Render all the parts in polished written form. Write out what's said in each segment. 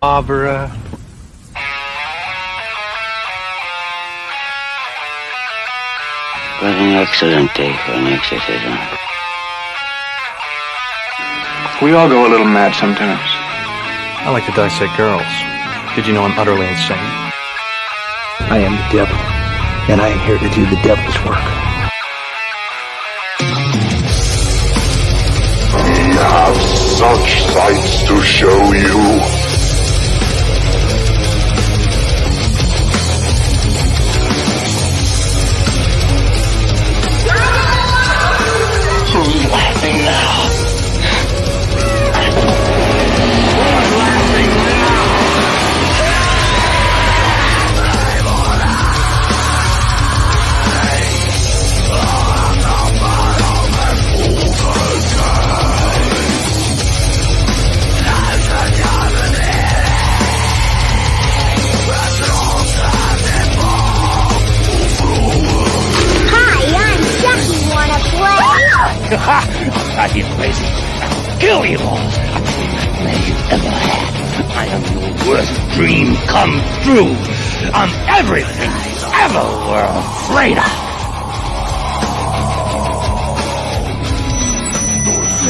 Barbara. What an excellent day for an exorcism. We all go a little mad sometimes. I like to dissect girls. Did you know I'm utterly insane? I am the devil, and I am here to do the devil's work. We have such sights to show you. Who's laughing now? I'll drive you crazy. I'll kill you all. I'll be the nightmare you've ever had. I am your worst dream come true. I'm everything you ever were afraid of.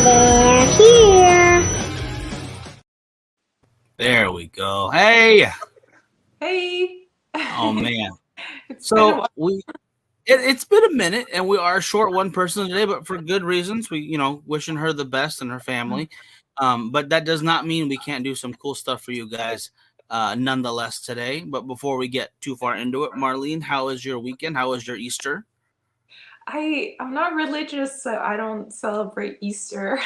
They're here. There we go. Hey. Hey. Oh man. So it's been a minute, and we are short one person today, but for good reasons. We, wishing her the best and her family. But that does not mean we can't do some cool stuff for you guys, nonetheless today. But before we get too far into it, Marlene, how was your weekend? How was your Easter? I'm not religious, so I don't celebrate Easter.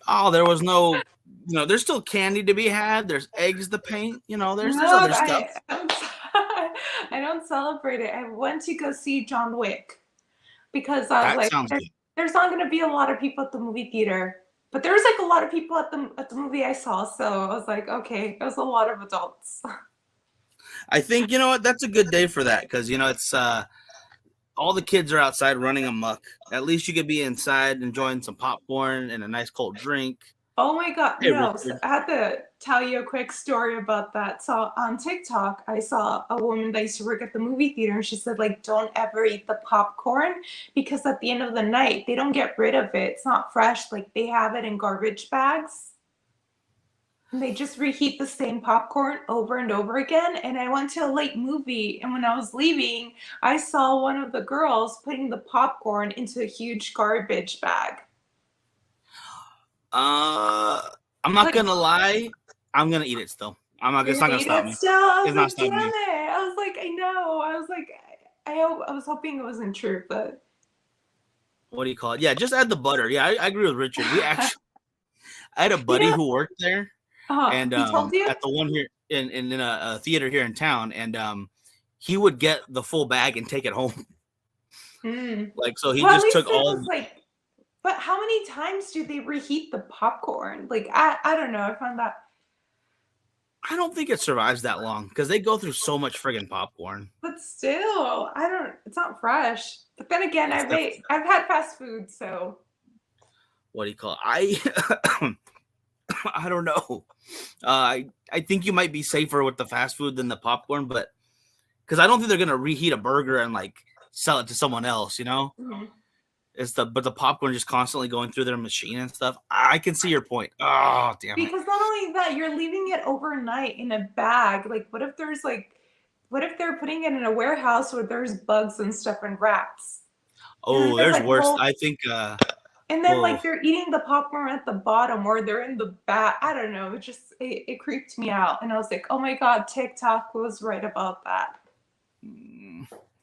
Oh, there was no, there's still candy to be had. There's eggs to paint. There's other stuff. I don't celebrate it. I went to go see John Wick because I was there's not going to be a lot of people at the movie theater, but there was like a lot of people at the movie I saw. So I was like, okay, there's a lot of adults. I think, what, that's a good day for that because, it's all the kids are outside running amok. At least you could be inside enjoying some popcorn and a nice cold drink. Oh my God, hey, no. So I had to tell you a quick story about that. So on TikTok, I saw a woman that used to work at the movie theater, and she said, like, don't ever eat the popcorn because at the end of the night, they don't get rid of it. It's not fresh. Like, they have it in garbage bags. And they just reheat the same popcorn over and over again. And I went to a late movie, and when I was leaving, I saw one of the girls putting the popcorn into a huge garbage bag. I'm not gonna lie. I'm gonna eat it still. It's not gonna stop me. Still? I was it's like, not stopping me. I was like, I know. I was like, I was hoping it wasn't true, but what do you call it? Yeah, just add the butter. Yeah, I agree with Richard. I had a buddy who worked there, and he told you? at the one here in a theater here in town, and he would get the full bag and take it home. Like, so he just took all. But how many times do they reheat the popcorn? Like, I don't know. I found that. I don't think it survives that long because they go through so much friggin' popcorn. But still, it's not fresh. But then again, I've had fast food, so. What do you call it? I don't know. I think you might be safer with the fast food than the popcorn, but because I don't think they're gonna reheat a burger and like sell it to someone else, Mm-hmm. But the popcorn just constantly going through their machine and stuff. I can see your point. Oh, damn it. Because not only that, you're leaving it overnight in a bag. Like, what if they're putting it in a warehouse where there's bugs and stuff and rats? Oh, there's worse. I think. And then like they're eating the popcorn at the bottom or they're in the back. I don't know. It creeped me out. And I was like, oh my God, TikTok was right about that.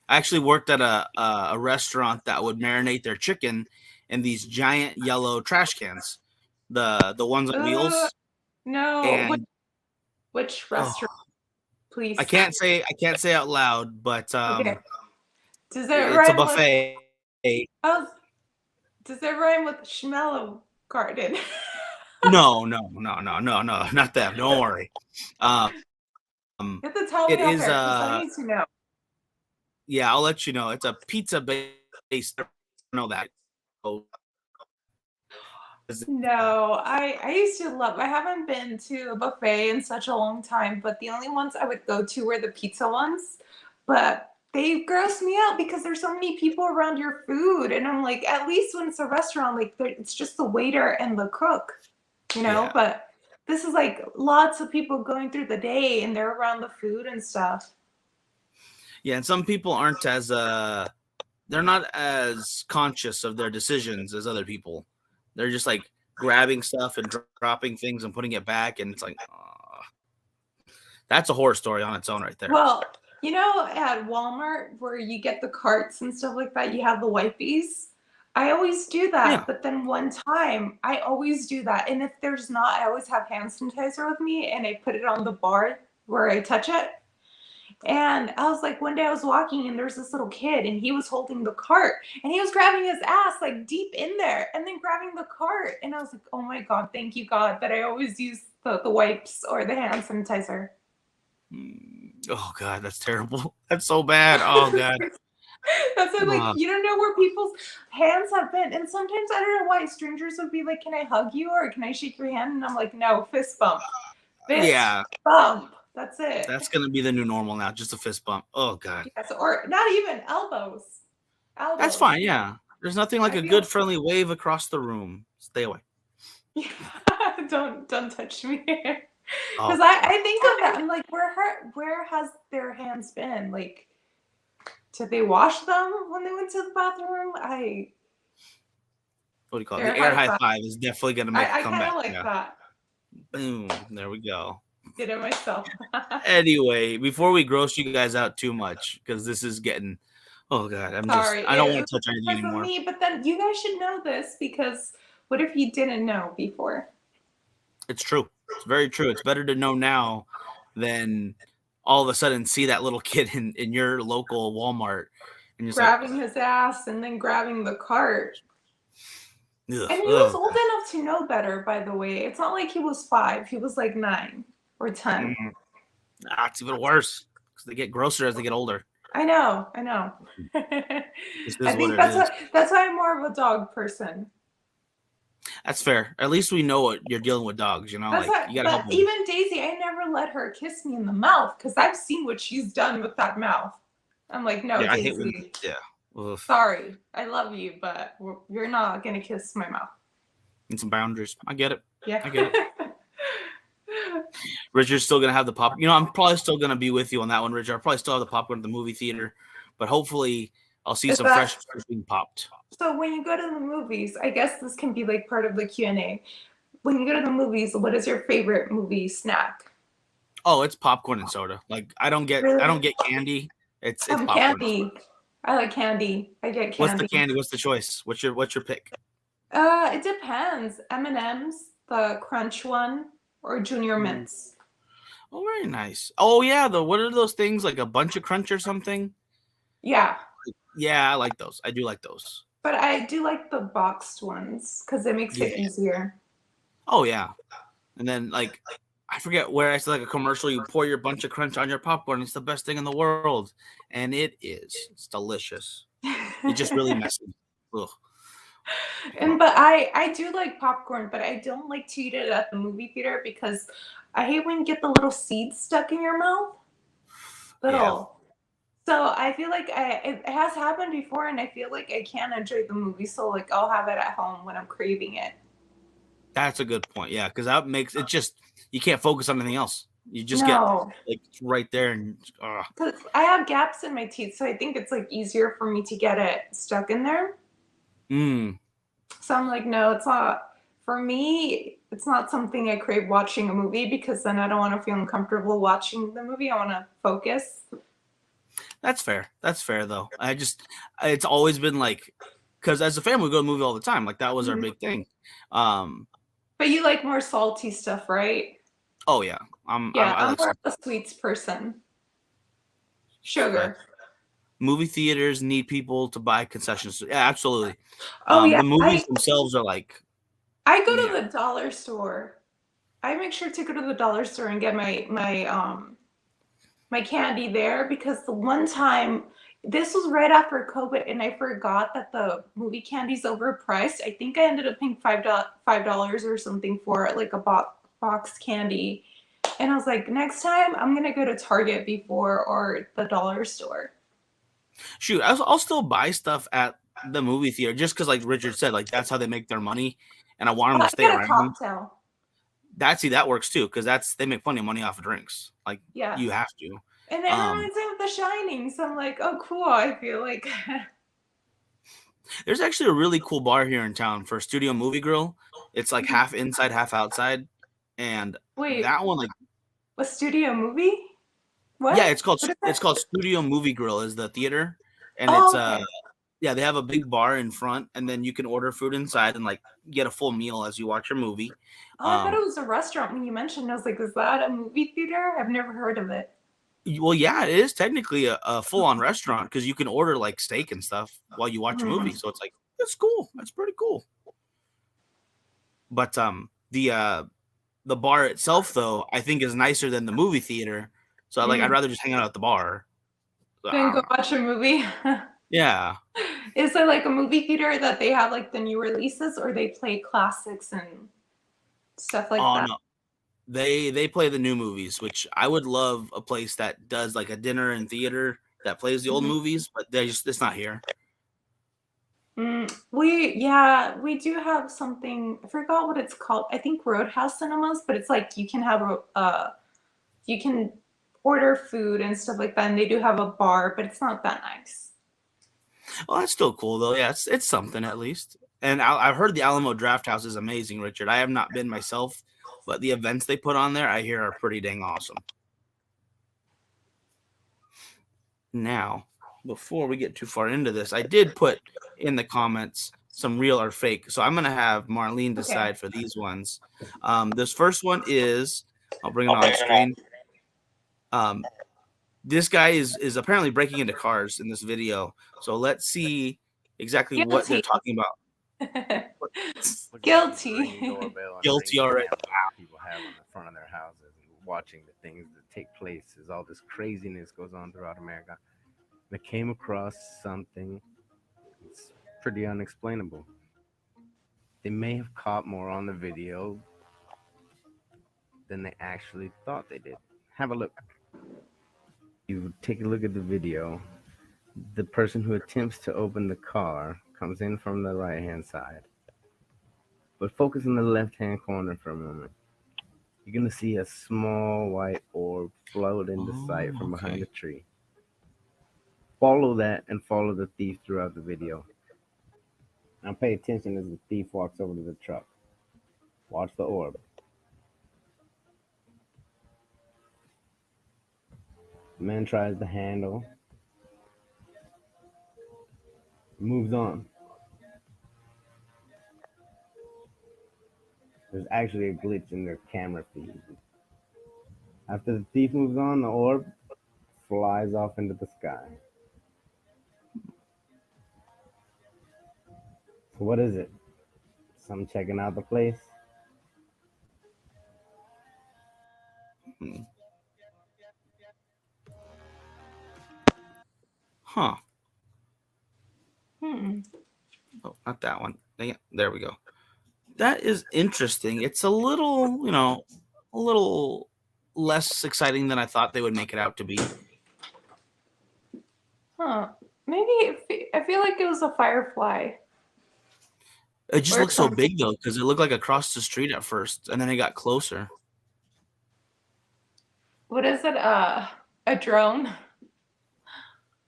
I actually worked at a restaurant that would marinate their chicken in these giant yellow trash cans, the ones on wheels. No, and, which restaurant? Please. I can't say out loud, but okay. It's a buffet. Does it rhyme with Schmello Garden? No, not that. Don't worry. You have to tell me I need to know. Yeah, I'll let you know. It's a pizza based. I know that. No, I used to love. I haven't been to a buffet in such a long time, but the only ones I would go to were the pizza ones. But they gross me out because there's so many people around your food, and I'm like, at least when it's a restaurant, like it's just the waiter and the cook, you know. Yeah. But this is like lots of people going through the day, and they're around the food and stuff. Yeah, and some people aren't as they're not as conscious of their decisions as other people. They're just like grabbing stuff and dropping things and putting it back, and it's like, that's a horror story on its own right there. Well, you know, at Walmart where you get the carts and stuff like that, you have the wipies. I always do that, Yeah. but then one time I always do that, and if there's not, I always have hand sanitizer with me, and I put it on the bar where I touch it. And I was like, one day I was walking and there's this little kid and he was holding the cart and he was grabbing his ass like deep in there and then grabbing the cart. And I was like, oh my God, thank you, God, that I always use the wipes or the hand sanitizer. Oh God, that's terrible. That's so bad. Oh God. That's like, you don't know where people's hands have been. And sometimes I don't know why strangers would be like, can I hug you or can I shake your hand? And I'm like, no, fist bump. Fist bump. That's it. That's gonna be the new normal now, just a fist bump. Oh God. Yes, or not even elbows. That's fine, yeah. There's nothing like a good friendly wave across the room. Stay away. don't touch me. Because I think of that. I'm like, where has their hands been? Like, did they wash them when they went to the bathroom? What do you call it? The air high five is definitely gonna make a comeback. I kind of like that. Boom. There we go. Did it myself. Anyway, before we gross you guys out too much, because this is getting, oh God, I don't want to touch anything anymore. Me, but then you guys should know this, because what if you didn't know before? It's true. It's very true. It's better to know now than all of a sudden see that little kid in your local Walmart and just grabbing his ass and then grabbing the cart. Ugh, and he was old enough to know better, by the way. It's not like he was 5. He was like 9 or 10. It's even worse because they get grosser as they get older. I know. I think that's why I'm more of a dog person. That's fair. At least we know what you're dealing with dogs, you know. That's like you gotta help them. Even Daisy, I never let her kiss me in the mouth because I've seen what she's done with that mouth. I'm like, no, Daisy. I hate when, Oof. Sorry, I love you, but you're not gonna kiss my mouth. Need some boundaries. I get it. Yeah, I get it. Richard's still gonna have the pop. You know, I'm probably still gonna be with you on that one, Richard. I'll probably still have the popcorn at the movie theater, but hopefully I'll see some fresh being popped. So when you go to the movies, I guess this can be like part of the Q&A. When you go to the movies, what is your favorite movie snack? Oh, it's popcorn and soda. Like I don't get candy. It's popcorn. Candy. I like candy. I get candy. What's the candy? What's the choice? What's your pick? It depends. M&M's, the crunch one, or Junior Mints. Oh, very nice. Oh yeah, what are those things, like a bunch of crunch or something? Yeah. Yeah, I like those. I do like those. But I do like the boxed ones because it makes it easier. Oh yeah. And then like I forget where I saw like a commercial, you pour your bunch of crunch on your popcorn, it's the best thing in the world. And it is. It's delicious. It's just really messy. Ugh. But I do like popcorn, but I don't like to eat it at the movie theater because I hate when you get the little seeds stuck in your mouth. So I feel like it has happened before, and I feel like I can't enjoy the movie. So like I'll have it at home when I'm craving it. That's a good point. Yeah, because that makes it just you can't focus on anything else. You just get like right there, and because I have gaps in my teeth, so I think it's like easier for me to get it stuck in there. So I'm like, no, it's not for me. It's not something I crave watching a movie because then I don't want to feel uncomfortable watching the movie. I want to focus. That's fair. That's fair though. It's always been like, because as a family we go to the movie all the time. Like that was our big thing. But you like more salty stuff, right? Oh yeah. I'm more of a sweets person. Sugar. Movie theaters need people to buy concessions. Yeah, absolutely. Oh yeah. The movies themselves are like. I go to the dollar store. I make sure to go to the dollar store and get my candy there because the one time This was right after COVID, and I forgot that the movie candy's overpriced. I think I ended up paying $5 or something for it, like a box candy. And I was like, next time I'm gonna go to Target before or the dollar store. Shoot, I'll still buy stuff at the movie theater just because, like Richard said, like that's how they make their money, and I want them to I stay get a around. cocktail. That works too because they make plenty of money off of drinks. Like Yeah. you have to. And it reminds me of The Shining, so I'm like, oh, cool. I feel like There's actually a really cool bar here in town for Studio Movie Grill. It's like half inside, half outside, and wait, that one, like, a studio movie? What? yeah, it's called What is it's that? called Studio Movie Grill is the theater, and Oh, it's okay. yeah, they have a big bar in front, and then you can order food inside and like get a full meal as you watch your movie. Oh, I thought it was a restaurant when you mentioned. I was like, is that a movie theater? I've never heard of it. Well, yeah, it is technically a full-on restaurant because you can order like steak and stuff while you watch a movie. So it's like it's cool. That's pretty cool. But the bar itself though, I think is nicer than the movie theater. So I'd rather just hang out at the bar. So, I Then don't go know. watch a movie. Yeah. Is it like a movie theater that they have like the new releases, or they play classics and stuff like Oh that? no. They play the new movies, which I would love a place that does like a dinner and theater that plays the old movies, but it's not here. We do have something. I forgot what it's called. I think Roadhouse Cinemas, but it's like you can have you can order food and stuff like that, and they do have a bar, but it's not that nice. Well, that's still cool though. Yeah, it's something at least. And I've heard the Alamo Draft House is amazing, Richard. I have not been myself, but the events they put on there, I hear, are pretty dang awesome. Now, before we get too far into this, I did put in the comments some real or fake. So I'm going to have Marlene decide for these ones. This first one is, I'll bring it on screen. This guy is apparently breaking into cars in this video. So let's see exactly what they're talking about. Guilty. Guilty already. People have on the front of their houses and watching the things that take place as all this craziness goes on throughout America. They came across something that's pretty unexplainable. They may have caught more on the video than they actually thought they did. Have a look. You take a look at the video. The person who attempts to open the car comes in from the right-hand side. But focus on the left-hand corner for a moment. You're going to see a small white orb float into sight from behind a tree. Follow that and follow the thief throughout the video. Now pay attention as the thief walks over to the truck. Watch the orb. The man tries the handle. Moves on. There's actually a glitch in their camera feed. After the thief moves on, the orb flies off into the sky. So what is it? Some checking out the place? Huh. Oh, not that one. Dang it. There we go. That is interesting. It's a little, a little less exciting than I thought they would make it out to be. Huh. Maybe I feel like it was a firefly. It just looked so big though, because it looked like across the street at first, and then it got closer. What is it? A drone?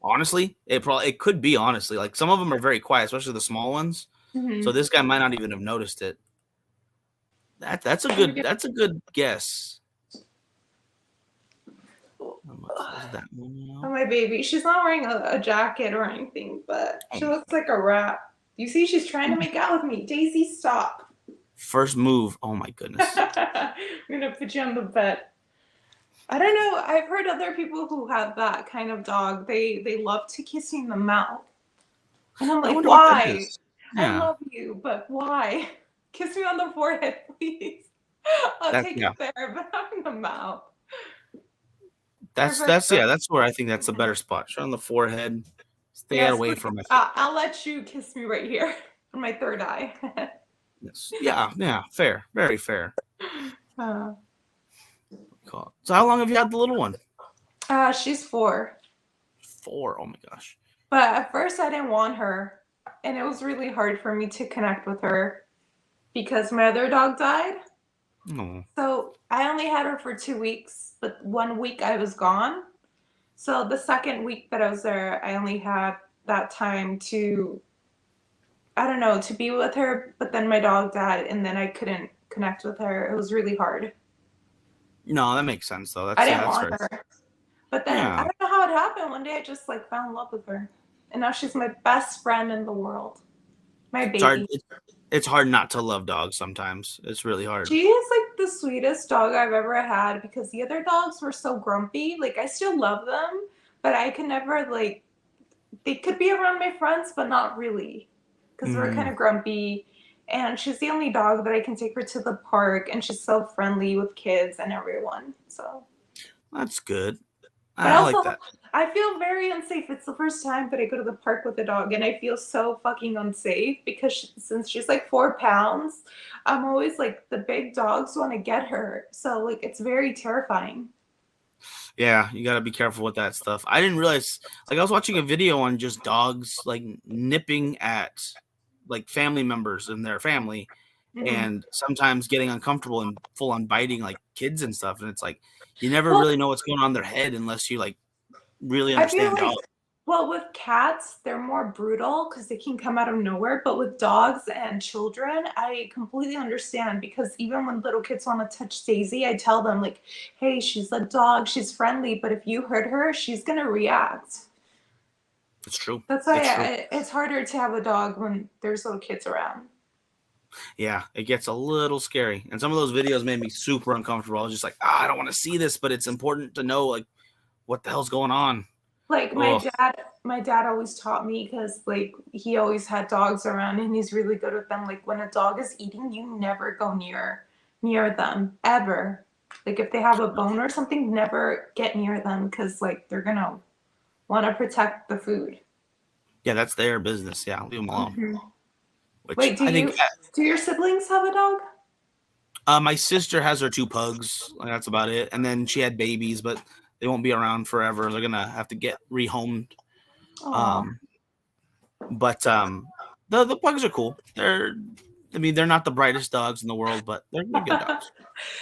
Honestly, it could be. Honestly, like some of them are very quiet, especially the small ones. So this guy might not even have noticed it. That's a good guess. Oh, my baby. She's not wearing a jacket or anything, but she looks like a rat. You see, she's trying to make out with me. Daisy, stop. First move. Oh my goodness. I'm gonna put you on the bed. I don't know. I've heard other people who have that kind of dog. They love to kiss you in the mouth. And I'm like, why? I love you, but why? Kiss me on the forehead, please. I'll take it there, but not in the mouth. That's where I think that's the better spot. Sure, on the forehead. Stay Yes, away please. from my I'll let you kiss me right here on my third eye. Yes. Yeah, fair. Very fair. uh, Cool. So how long have you had the little one? she's 4. 4. Oh my gosh. But at first I didn't want her. And it was really hard for me to connect with her because my other dog died. No. So I only had her for 2 weeks, but 1 week I was gone. So the second week that I was there, I only had that time to, I don't know, to be with her. But then my dog died and then I couldn't connect with her. It was really hard. No, that makes sense though. I That's didn't that's want fair. her. But then I Yeah. don't know how it happened. One day I just like fell in love with her. And now she's my best friend in the world. My It's hard. baby. It's hard not to love dogs sometimes. It's really hard. She is like the sweetest dog I've ever had because the other dogs were so grumpy. Like I still love them, but I could never like they could be around my friends, but not really. Because we're kind of grumpy. And she's the only dog that I can take her to the park and she's so friendly with kids and everyone. So That's good. but I like also, that. I feel very unsafe. It's the first time that I go to the park with a dog, and I feel so fucking unsafe because since she's like 4 pounds, I'm always like the big dogs want to get her. So like it's very terrifying. Yeah, you gotta be careful with that stuff. I didn't realize. Like I was watching a video on just dogs like nipping at like family members in their family, Mhm. and sometimes getting uncomfortable and full on biting like kids and stuff. And it's like you never Well, really know what's going on in their head unless you like really I feel understand like, dogs. well, with cats, they're more brutal because they can come out of nowhere. But with dogs and children, I completely understand because even when little kids want to touch Daisy, I tell them, like, hey, she's a dog, she's friendly, but if you hurt her, she's going to react. It's true. That's why It's true. it's harder to have a dog when there's little kids around. Yeah, it gets a little scary. And some of those videos made me super uncomfortable. I was just like, I don't want to see this, but it's important to know like what the hell's going on. Like Oh, my dad always taught me because like he always had dogs around and he's really good with them. Like when a dog is eating, you never go near them ever. Like if they have a bone or something, never get near them because like they're gonna want to protect the food. yeah, that's their business. Yeah, leave them alone. Mhm. Which Wait, I think do your siblings have a dog? my sister has her 2 pugs. Like, that's about it. And then she had babies, but they won't be around forever. They're gonna have to get rehomed. Oh, Um, but the pugs are cool. They're not the brightest dogs in the world, but they're good dogs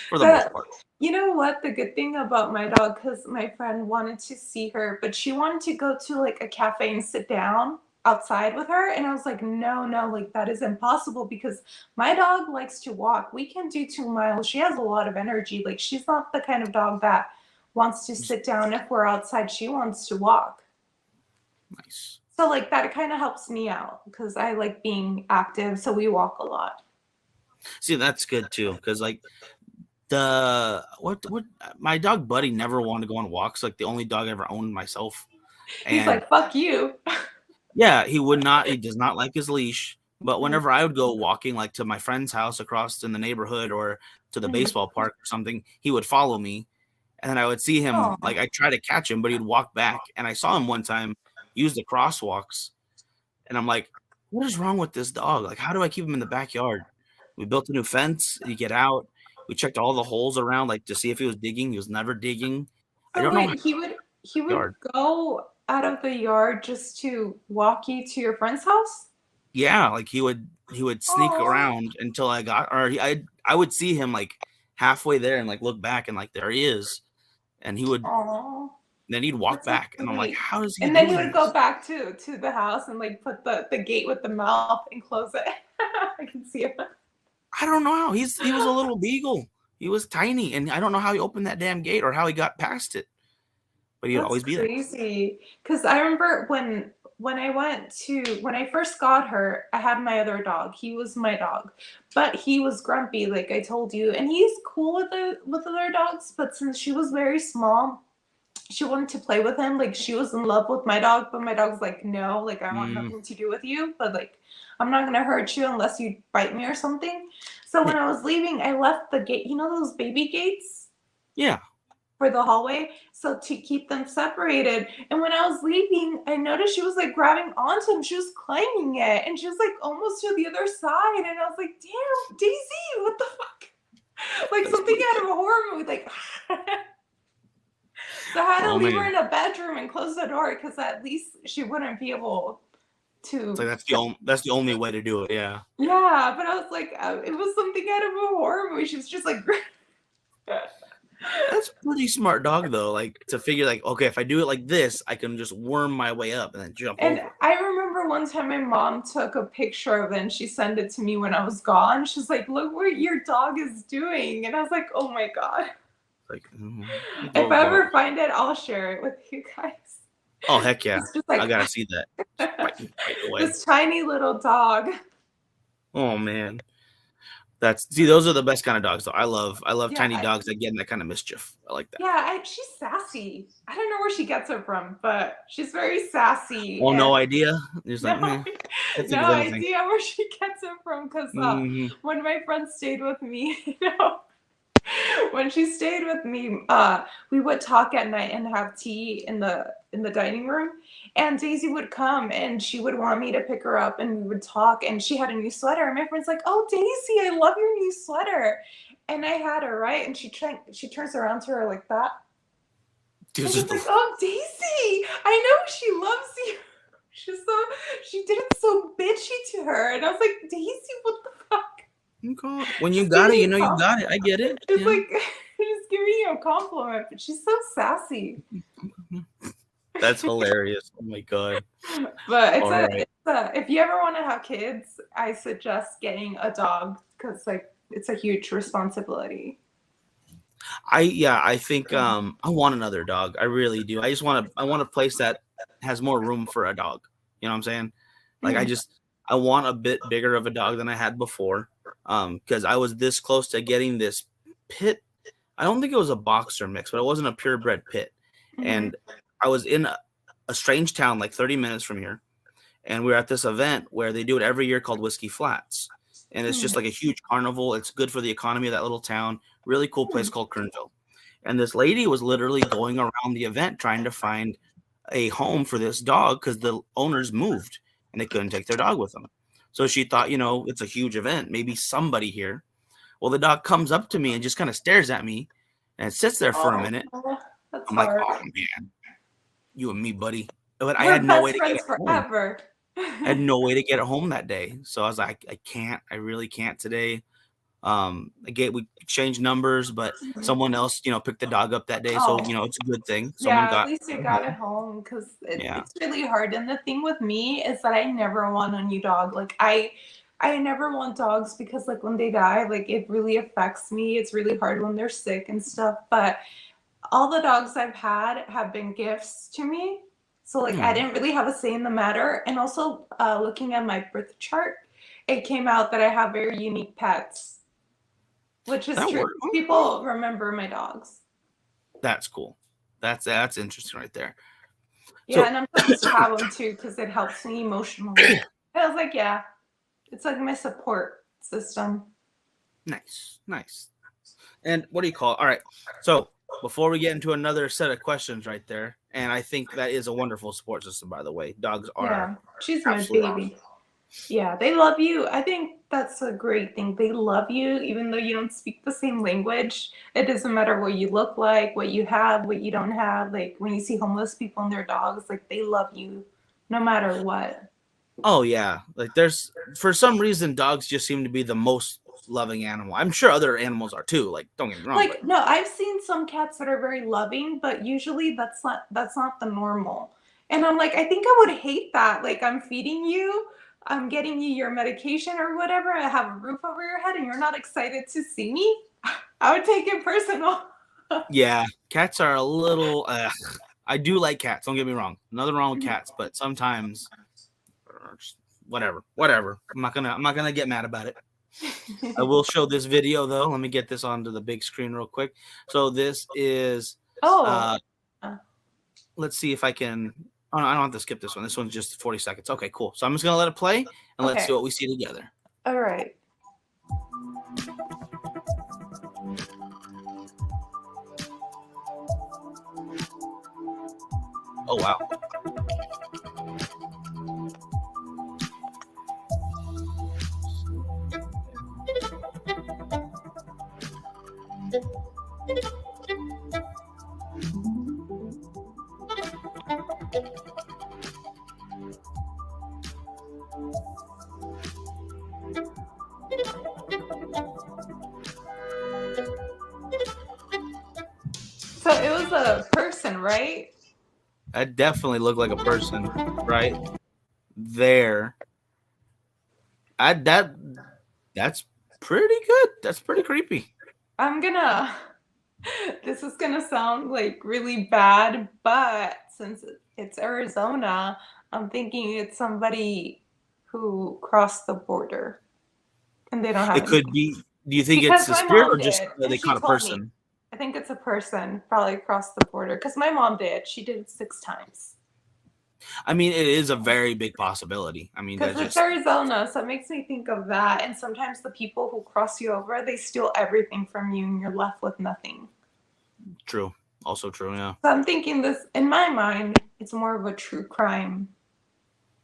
for the most the part. you know what? The good thing about my dog, because my friend wanted to see her, but she wanted to go to like a cafe and sit down outside with her. And I was like, no, no, like that is impossible because my dog likes to walk. We can do 2 miles. She has a lot of energy. Like she's not the kind of dog that wants to sit down if we're outside. She wants to walk. Nice. So like that kind of helps me out because I like being active. So we walk a lot. See, that's good too, because like the what my dog Buddy never wanted to go on walks. Like the only dog I ever owned myself, He's and like, fuck you. yeah, he would not. He does not like his leash. But whenever I would go walking, like to my friend's house across in the neighborhood or to the Mhm. baseball park or something, he would follow me, and then I would see him. Aw. Like I try to catch him, but he'd walk back. And I saw him one time use the crosswalks, and I'm like, "What is wrong with this dog? Like, how do I keep him in the backyard?" We built a new fence. He get out. We checked all the holes around, like to see if he was digging. He was never digging. I So don't know how wait, he would yard. go out of the yard just to walk you to your friend's house? Yeah, like he would sneak Oh, around until I got or I would see him like halfway there and like look back and like there he is, and he would oh, then he'd walk that's so back and I'm like, sweet. how is he And then he doing would go this? back to the house and like put the gate with the mouth and close it. I can see it. I don't know how he was a little beagle. He was tiny, and I don't know how he opened that damn gate or how he got past it, but he would That's always be there. crazy. Because I remember when I first got her, I had my other dog. He was my dog, but he was grumpy, like I told you, and he's cool with other dogs. But since she was very small, she wanted to play with him. Like she was in love with my dog, but my dog's like, no, like I want Mm, nothing to do with you. But like, I'm not gonna hurt you unless you bite me or something. So yeah, when I was leaving, I left the gate. You know those baby gates? yeah. for the hallway, so to keep them separated. And when I was leaving, I noticed she was like grabbing onto him. She was climbing it, and she was like almost to the other side. And I was like, "Damn, Daisy, what the fuck?" Like something out of a horror movie. Like, so I had to leave her in a bedroom and close the door because at least she wouldn't be able to. It's like that's the only way to do it. Yeah. Yeah, but I was like, it was something out of a horror movie. She was just like. That's a pretty smart dog, though. Like to figure, like, okay, if I do it like this, I can just worm my way up and then jump And over. I remember one time my mom took a picture of it and she sent it to me when I was gone. She's like, "Look what your dog is doing," and I was like, "Oh my god!" Like, If I ever find it, I'll share it with you guys. oh heck yeah, It's just like, I gotta see that. Right away. this tiny little dog. Oh man, those are the best kind of dogs. Though I love Yeah, tiny dogs that get in that kind of mischief. I like that. Yeah, she's sassy. I don't know where she gets it from, but she's very sassy. Oh, no and- idea. Just like, No, can't think no of anything. idea where she gets it from because when my friend stayed with me, when she stayed with me, we would talk at night and have tea in the dining room. And Daisy would come and she would want me to pick her up and we would talk. And she had a new sweater. And my friend's like, "Oh, Daisy, I love your new sweater." And I had her, right? And she turns around to her like that. And she's like, "Oh, Daisy, I know she loves you." She did it so bitchy to her. And I was like, "Daisy, what the fuck?" When you got it, you know you got it. I get it. It's like just giving you a compliment, but she's so sassy. That's hilarious. Oh my god. But if you ever want to have kids, I suggest getting a dog because like it's a huge responsibility. I think I want another dog. I really do. I want a place that has more room for a dog. You know what I'm saying? Like I want a bit bigger of a dog than I had before. Because I was this close to getting this pit. I don't think it was a boxer mix, but it wasn't a purebred pit. And I was in a strange town like 30 minutes from here. And we were at this event where they do it every year called Whiskey Flats. And it's just like a huge carnival. It's good for the economy of that little town. Really cool place called Kernville. And this lady was literally going around the event trying to find a home for this dog because the owners moved and they couldn't take their dog with them. So she thought, it's a huge event. Maybe somebody here. Well, the dog comes up to me and just kind of stares at me and sits there for a minute. I'm like, "Oh, man, you and me, buddy." But I had no way to get it home. I had no way to get it home that day. So I was like, I really can't today. We exchanged numbers, but someone else, picked the dog up that day. So, it's a good thing. At least you got it home because it's really hard. And the thing with me is that I never want a new dog. Like I never want dogs because like when they die, like it really affects me. It's really hard when they're sick and stuff. But all the dogs I've had have been gifts to me. So like I didn't really have a say in the matter. And also looking at my birth chart, it came out that I have very unique pets, which is true. People remember my dogs. That's cool. That's interesting right there. Yeah, and I'm supposed to have them too because it helps me emotionally. And I was like, yeah, it's like my support system. Nice. And what do you call it? All right. So before we get into another set of questions right there, and I think that is a wonderful support system, by the way. Dogs are. Yeah, she's my baby. Awesome. Yeah, they love you. I think that's a great thing. They love you, even though you don't speak the same language. It doesn't matter what you look like, what you have, what you don't have. Like when you see homeless people and their dogs, like they love you no matter what. Oh, yeah. Like for some reason, dogs just seem to be the most loving animal. I'm sure other animals are too. Like, don't get me wrong. Like, no, I've seen some cats that are very loving, but usually that's not the normal. And I'm like, I think I would hate that. Like, I'm feeding you, I'm getting you your medication or whatever. I have a roof over your head and you're not excited to see me. I would take it personal. Yeah, cats are a little, I do like cats. Don't get me wrong. Nothing wrong with cats, but sometimes whatever. I'm not gonna get mad about it. I will show this video though. Let me get this onto the big screen real quick. So this is, let's see if I can, oh, no, I don't have to skip this one. This one's just 40 seconds. Okay, cool. So I'm just going to let it play and let's see what we see together. All right. Oh wow. So it was a person, right? That definitely looked like a person right there. That's pretty good. That's pretty creepy. I'm gonna. This is gonna sound like really bad, but since it's Arizona, I'm thinking it's somebody who crossed the border and they don't have It could anything. be. Do you think it's Because the my spirit or mom just did, they and she caught a told me. person? I think it's a person, probably across the border. Because my mom did. She did it 6 times. I mean, it is a very big possibility. I mean, Because that's it's just Arizona, so it makes me think of that. And sometimes the people who cross you over, they steal everything from you and you're left with nothing. true. Also true, yeah. So I'm thinking this, in my mind, it's more of a true crime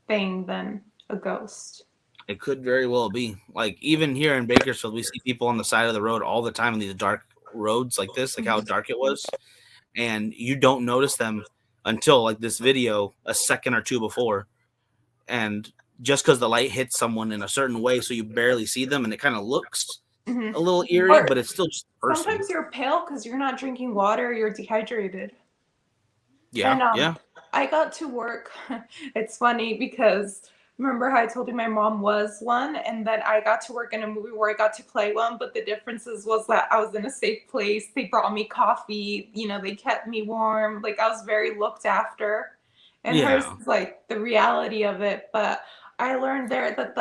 thing than a ghost. It could very well be. Like even here in Bakersfield, we see people on the side of the road all the time in these dark roads like this, like how dark it was, and you don't notice them until like this video a second or two before, and just because the light hits someone in a certain way, so you barely see them, and it kind of looks Mhm. a little eerie, Or but it's still just a person. sometimes you're pale because you're not drinking water, you're dehydrated. Yeah, And yeah. I got to work. It's funny because remember how I told you my mom was one, and then I got to work in a movie where I got to play one. But the differences was that I was in a safe place. They brought me coffee. You know, they kept me warm. Like I was very looked after. And hers Yeah. is like the reality of it. But I learned there that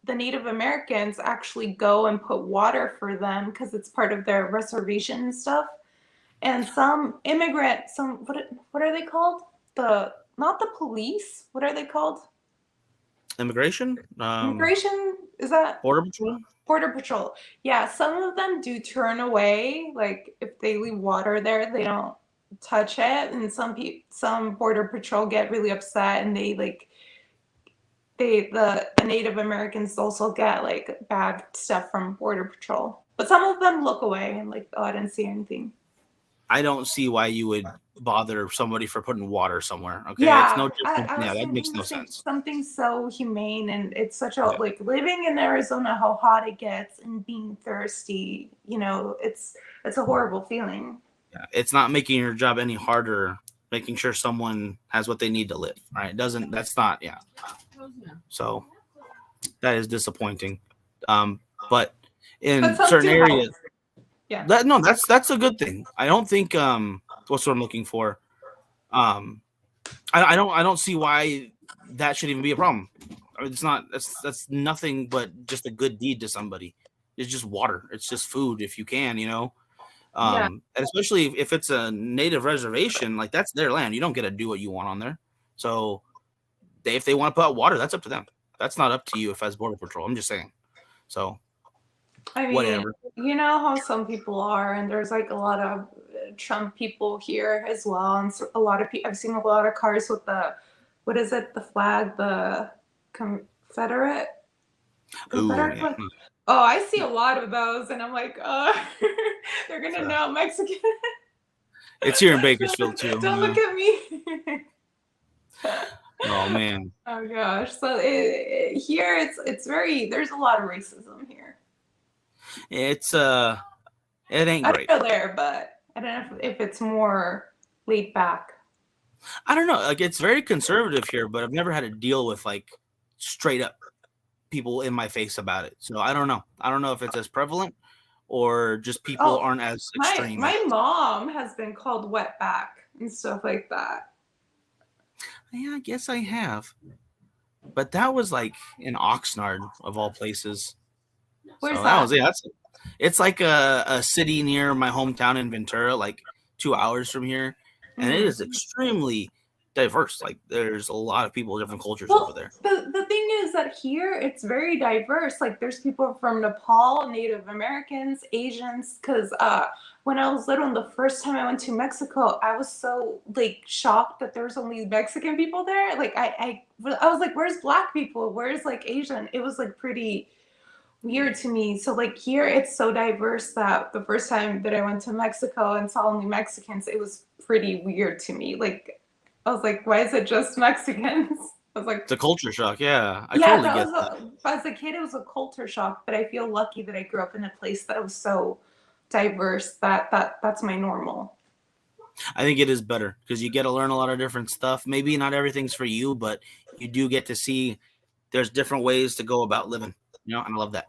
the Native Americans actually go and put water for them because it's part of their reservation and stuff. And some immigrant, what are they called? The not the police. What are they called? Immigration, Immigration, is that border patrol. Border Patrol? Yeah, some of them do turn away. Like if they leave water there, they don't touch it. And some Border Patrol get really upset, and they like the Native Americans also get like bad stuff from Border Patrol. But some of them look away and like, oh, I didn't see anything. I don't see why you would bother somebody for putting water somewhere. Okay, it's Yeah, no different. I Yeah, was that makes thinking no sense. something so humane, and it's such a Yeah. like living in Arizona, how hot it gets, and being thirsty. You know, it's a horrible feeling. Yeah, it's not making your job any harder. Making sure someone has what they need to live. Right? It doesn't. That's not. Yeah. So that is disappointing. But But in some certain do help. areas, Yeah. that's a good thing. I don't think what's what I'm looking for. I don't see why that should even be a problem. I mean, it's not. That's nothing but just a good deed to somebody. It's just water. It's just food if you can, you know. Yeah. And especially if it's a native reservation, like that's their land. You don't get to do what you want on there. So if they want to put out water, that's up to them. That's not up to you if as border patrol. I'm just saying. So I mean, whatever. you know how some people are, and there's like a lot of Trump people here as well, and so a lot of people. I've seen a lot of cars with the, what is it? The flag, the Confederate. Ooh, Confederate yeah. flag. Oh, I see a lot of those, and I'm like, they're gonna know I'm Mexican. It's here in Bakersfield too. Don't You look know? at me. Oh man, Oh gosh. So here it's very, there's a lot of racism here. it's it ain't I great. don't know there, but I don't know if it's more laid back. I don't know. Like it's very conservative here, but I've never had to deal with like straight up people in my face about it. So I don't know. I don't know if it's as prevalent or just people Oh, aren't as my extreme. my mom has been called wetback and stuff like that. Yeah, I guess I have. But that was like in Oxnard of all places. Where's So that? it's like a city near my hometown in Ventura, like 2 hours from here. And it Mhm. is extremely diverse. Like there's a lot of people, different cultures over Well, there. the thing is that here it's very diverse. Like there's people from Nepal, Native Americans, Asians. Because when I was little, and the first time I went to Mexico, I was so like shocked that there was only Mexican people there. Like I was like, where's Black people? Where's like Asian? It was like pretty weird to me. So like here it's so diverse that the first time that I went to Mexico and saw only Mexicans, it was pretty weird to me. Like I was like, why is it just Mexicans? I was like, It's a culture shock. Yeah, I yeah, totally get that. as a kid, it was a culture shock, but I feel lucky that I grew up in a place that was so diverse that's my normal. I think it is better because you get to learn a lot of different stuff. Maybe not everything's for you, but you do get to see there's different ways to go about living. And I love that.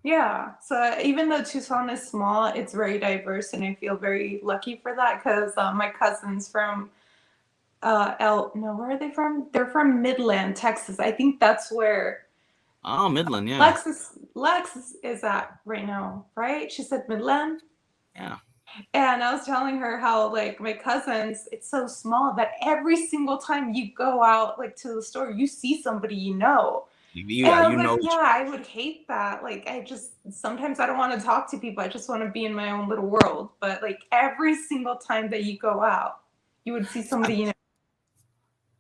Yeah, so even though Tucson is small, it's very diverse, and I feel very lucky for that because my cousins from no, where are they from? They're from Midland, Texas. I think that's where Oh, Midland, yeah. Lex is at right now, right? She said Midland. Yeah. And I was telling her how like my cousins, it's so small that every single time you go out like to the store, you see somebody you know. And I was like, yeah, I would hate that. Like I just sometimes I don't want to talk to people. I just want to be in my own little world. But like every single time that you go out, you would see somebody you know.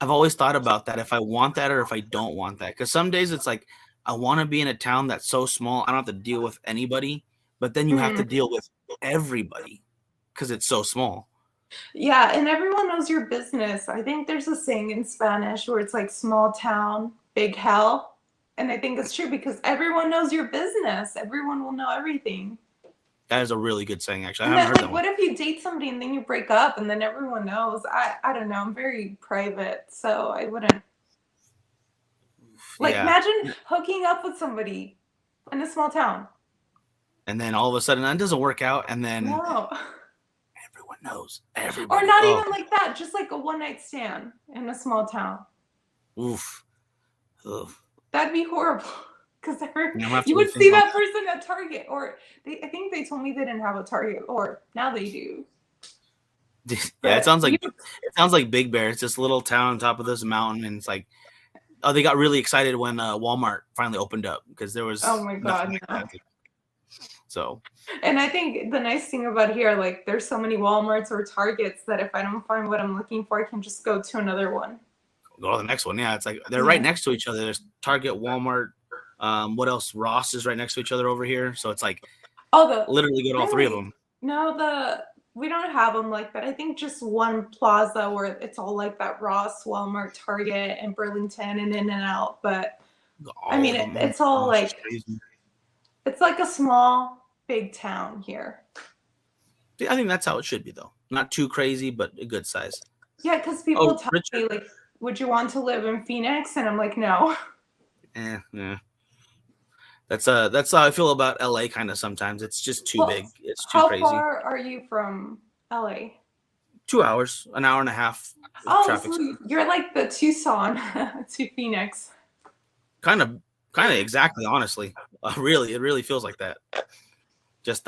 I've always thought about that, if I want that or if I don't want that. Because some days it's like I want to be in a town that's so small I don't have to deal with anybody, but then you have to deal with everybody because it's so small. Yeah, and everyone knows your business. I think there's a saying in Spanish where it's like small town, big hell. And I think it's true because everyone knows your business. Everyone will know everything. That is a really good saying, actually. And I haven't then, heard like, that what one. if you date somebody and then you break up and then everyone knows? I don't know. I'm very private, so I wouldn't. Like, imagine hooking up with somebody in a small town. And then all of a sudden that doesn't work out, and then No. everyone knows. Everybody. Or not even like that. Just like a one-night stand in a small town. Oof. Ugh. That'd be horrible. Because Yeah, you would see that person at Target, or I think they told me they didn't have a Target, or now they do. Yeah, it sounds like Big Bear. It's this little town on top of this mountain, and it's like, oh, they got really excited when Walmart finally opened up because there was oh my god, like no. So. And I think the nice thing about here, like, there's so many Walmarts or Targets that if I don't find what I'm looking for, I can just go to another one. Go to the next one. Yeah, it's like they're right next to each other. There's Target, Walmart. What else? Ross is right next to each other over here. So it's like literally go to all three of them. No, we don't have them like that. I think just one plaza where it's all like that: Ross, Walmart, Target, and Burlington, and In-N-Out. But I mean, it's all like it's like a small, big town here. I think that's how it should be, though. Not too crazy, but a good size. Yeah, because people tell me like, "Would you want to live in Phoenix?" And I'm like, "No." Yeah. That's how I feel about LA kind of sometimes. It's just too big. It's too crazy. How far are you from LA? 2 hours, an hour and a half. Traffic. So you're like the Tucson to Phoenix. Kind of exactly, honestly. It really feels like that. Just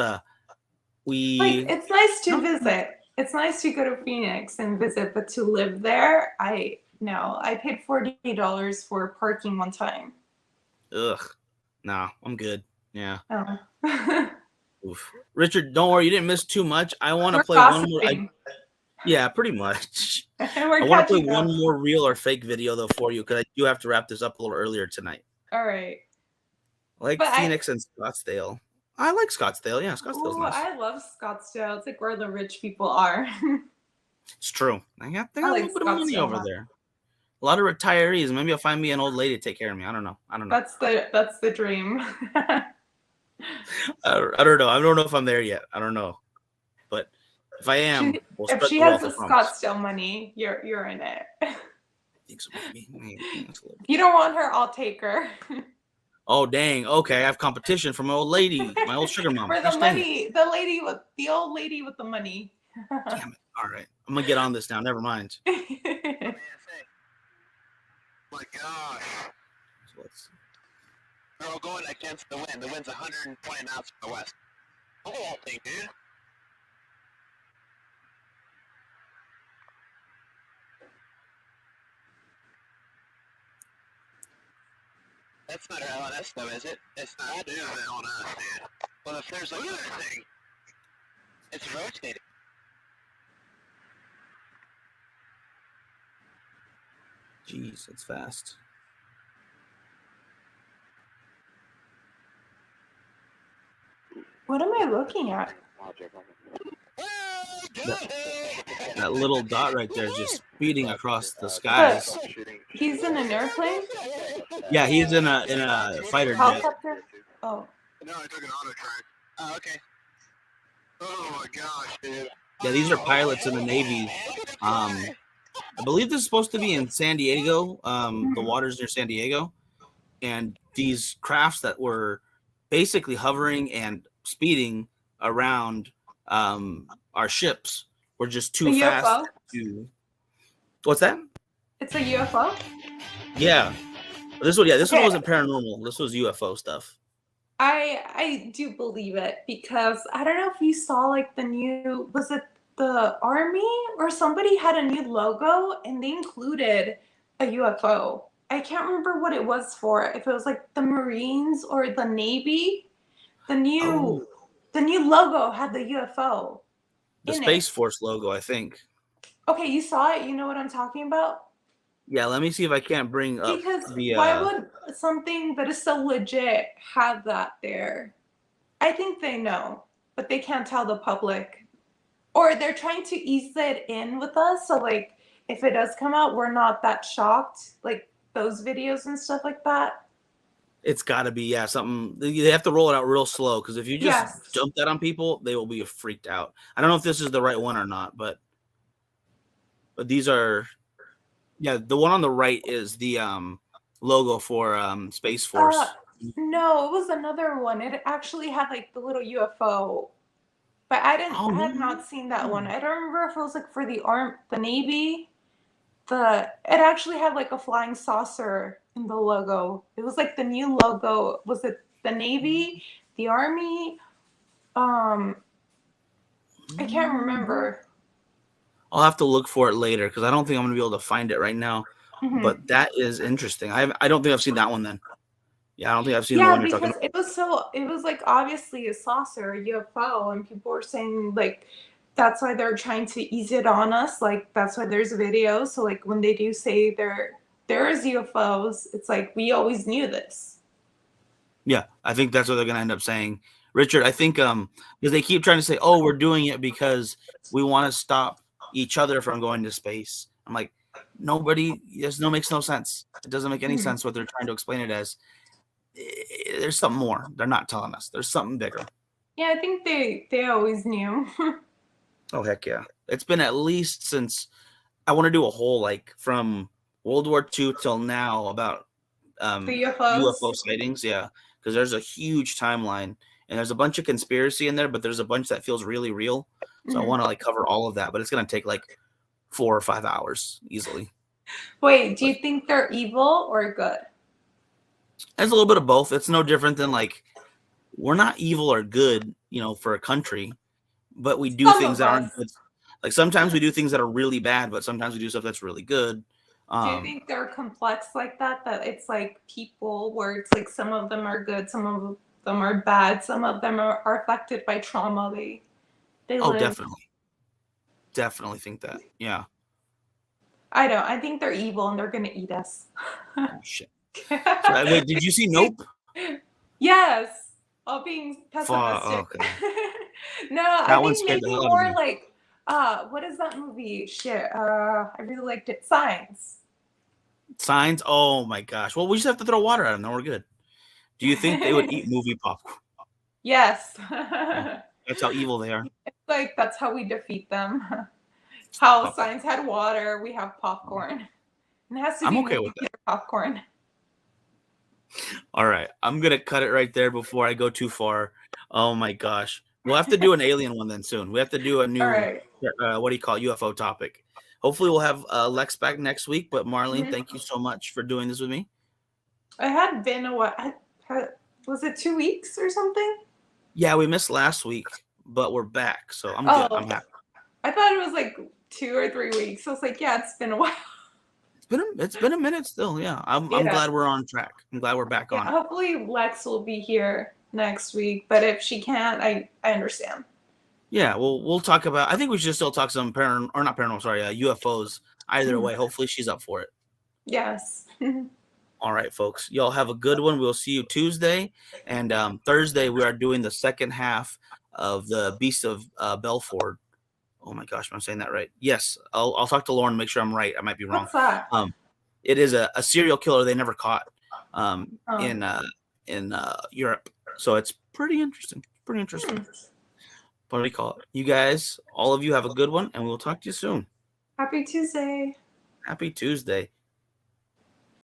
it's nice to visit. It's nice to go to Phoenix and visit, but to live there, I paid $40 for parking one time. Ugh. No, I'm good. Yeah. Oh. Oof. Richard, don't worry, you didn't miss too much. I want to play one more. Yeah, pretty much. I want to play one more real or fake video though for you because I do have to wrap this up a little earlier tonight. All right. Phoenix and Scottsdale. I like Scottsdale. Yeah, Scottsdale's nice. I love Scottsdale. It's like where the rich people are. It's true. They got a little bit of money over there. A lot of retirees. Maybe I'll find me an old lady to take care of me. I don't know. That's the dream. I don't know. I don't know if I'm there yet. I don't know. But if I am, if she has the Scottsdale money, you're in it. I think so. If you don't want her, I'll take her. Oh dang! Okay, I have competition from my old lady, my old sugar mom. For the money, the old lady with the money. Damn it! All right, I'm gonna get on this now. Never mind. My gosh. They're all going against the wind. The wind's 120 miles from the west. Oh, I'll take it. That's not LNS though, is it? It's not. That is LNS, dude. Well, if there's look at that thing. It's rotating. Jeez, it's fast. What am I looking at? That little dot right there is just speeding across the skies. He's in an airplane? Yeah, he's in a fighter jet. Helicopter? Oh. No, I took an auto track. Oh, okay. Oh my gosh, dude. Yeah, these are pilots in the Navy. I believe this is supposed to be in San Diego. The waters near San Diego. And these crafts that were basically hovering and speeding around our ships were just too fast to. What's that? It's a UFO? Yeah. This one wasn't paranormal. This was UFO stuff. I do believe it because I don't know if you saw like the new, was it the army or somebody had a new logo and they included a UFO. I can't remember what it was for. If it was like the Marines or the Navy, the new logo had the UFO. The Space Force logo, I think. Okay, you saw it. You know what I'm talking about? Yeah, let me see if I can't bring up Because the. why would something that is so legit have that there? I think they know, but they can't tell the public. Or they're trying to ease it in with us. So, like, if it does come out, we're not that shocked. Like, those videos and stuff like that. It's got to be, something. They have to roll it out real slow because if you just jump that on people, they will be freaked out. I don't know if this is the right one or not, but these are. Yeah, the one on the right is the logo for Space Force. No, it was another one. It actually had like the little UFO, but I had not seen that one. I don't remember if it was like for the Navy. It actually had like a flying saucer in the logo. It was like the new logo. Was it the Navy, the Army? I can't remember. I'll have to look for it later because I don't think I'm going to be able to find it right now. Mm-hmm. But that is interesting. I don't think I've seen that one then. Yeah, I don't think I've seen the one you're talking about. It was like obviously a saucer, a UFO, and people were saying like that's why they're trying to ease it on us. Like that's why there's videos. So like when they do say there is UFOs, it's like we always knew this. Yeah, I think that's what they're going to end up saying. Richard, I think because they keep trying to say, oh, we're doing it because we want to stop each other from going to space. I'm like, makes no sense. It doesn't make any sense what they're trying to explain it as. There's something more. They're not telling us. There's something bigger. Yeah, I think they always knew. Oh, heck yeah. It's been at least since I want to do a whole, like, from World War II till now about the UFOs? UFO sightings. Yeah, because there's a huge timeline. And there's a bunch of conspiracy in there, but there's a bunch that feels really real. So I want to like cover all of that, but it's going to take like 4 or 5 hours easily. Wait, do you think they're evil or good? It's a little bit of both. It's no different than like we're not evil or good, for a country, but we do things that aren't good. Like sometimes we do things that are really bad, but sometimes we do stuff that's really good. Do you think they're complex like that? That it's like people where it's like some of them are good, some of them are bad, some of them are affected by trauma. They live. Definitely think that. Yeah. I don't. I think they're evil and they're gonna eat us. Oh, shit. Wait, did you see Nope? Yes. All being pessimistic. Okay. No, I think maybe more like what is that movie? Shit. I really liked it. Signs? Oh my gosh. Well, we just have to throw water at them, then we're good. Do you think they would eat movie popcorn? Yes. That's how evil they are. It's like that's how we defeat them. How Signs had water, we have popcorn. And it has to be okay with that. Popcorn. All right. I'm going to cut it right there before I go too far. Oh my gosh. We'll have to do an alien one then soon. We have to do a new, UFO topic. Hopefully we'll have Lex back next week. But Marlene, thank you so much for doing this with me. I had been a while. Was it 2 weeks or something? Yeah, we missed last week, but we're back. So I'm good. I'm happy. I thought it was like 2 or 3 weeks. I was like, yeah, it's been a while. it's been a minute still. Yeah, I'm glad we're on track. I'm glad we're back on it. Hopefully Lex will be here next week, but if she can't, I understand. Yeah, we'll talk about. I think we should still talk some UFOs. Either way, hopefully she's up for it. Yes. All right, folks. Y'all have a good one. We'll see you Tuesday. And Thursday, we are doing the second half of the Beast of Belfort. Oh, my gosh. Am I saying that right? Yes. I'll talk to Lauren and make sure I'm right. I might be wrong. What's that? It is a serial killer they never caught in Europe. So it's pretty interesting. What do we call it? You guys, all of you have a good one, and we'll talk to you soon. Happy Tuesday. Happy Tuesday.